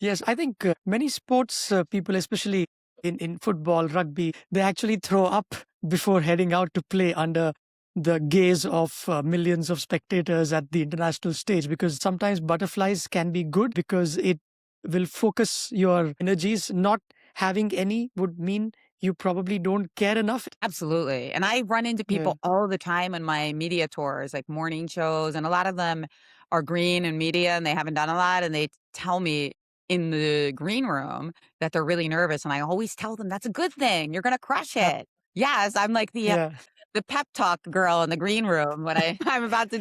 Yes, I think many sports people, especially in football, rugby, they actually throw up before heading out to play under the gaze of millions of spectators at the international stage, because sometimes butterflies can be good because it will focus your energies. Not having any would mean you probably don't care enough. Absolutely. And I run into Yeah. people all the time on my media tours, like morning shows, and a lot of them are green and media and they haven't done a lot. And they tell me in the green room that they're really nervous. And I always tell them that's a good thing. You're going to crush Uh, it. Yes, I'm like yeah. the pep talk girl in the green room when I'm about to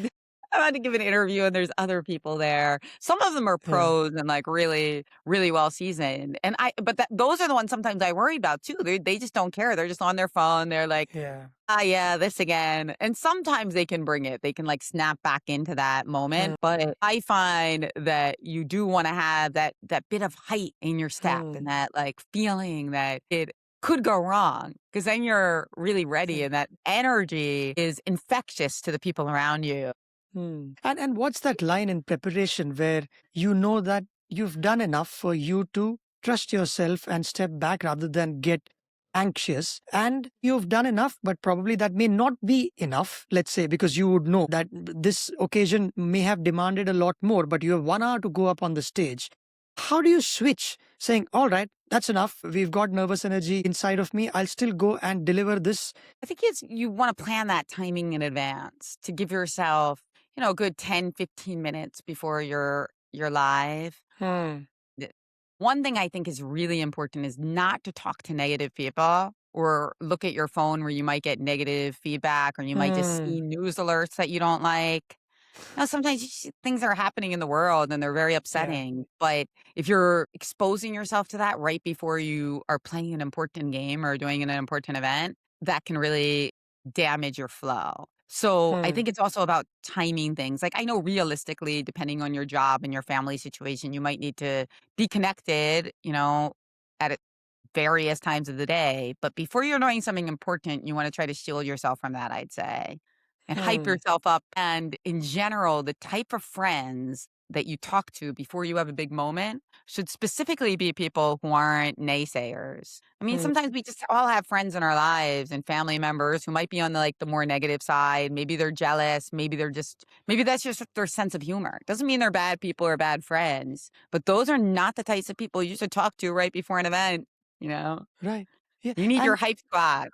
give an interview and there's other people there. Some of them are Yeah. pros and like really, really well seasoned. And but those are the ones sometimes I worry about too. They just don't care. They're just on their phone. They're like, Yeah. ah, yeah, this again. And sometimes they can bring it. They can like snap back into that moment. But I find that you do want to have that bit of height in your step and Hmm. that like feeling that it could go wrong because then you're really ready and that energy is infectious to the people around you. Hmm. And what's that line in preparation where you know that you've done enough for you to trust yourself and step back rather than get anxious, and you've done enough, but probably that may not be enough, let's say, because you would know that this occasion may have demanded a lot more, but you have 1 hour to go up on the stage. How do you switch saying, all right, that's enough, we've got nervous energy inside of me, I'll still go and deliver this? I think you want to plan that timing in advance to give yourself, a good 10, 15 minutes before you're live. Hmm. Th- One thing I think is really important is not to talk to negative people or look at your phone where you might get negative feedback or you might just Hmm. see news alerts that you don't like. Sometimes things are happening in the world and they're very Yeah. upsetting. But if you're exposing yourself to that right before you are playing an important game or doing an important event, that can really damage your flow. So I Hmm. think it's also about timing things. Like I know realistically, depending on your job and your family situation, you might need to be connected, at various times of the day. But before you're doing something important, you want to try to shield yourself from that, I'd say, and hype Hmm. yourself up. And in general, the type of friends that you talk to before you have a big moment should specifically be people who aren't naysayers. I mean, Hmm. sometimes we just all have friends in our lives and family members who might be on the more negative side. Maybe they're jealous. Maybe that's just their sense of humor. Doesn't mean they're bad people or bad friends, but those are not the types of people you should talk to right before an event. You know, Right. Yeah. you need your And hype squad.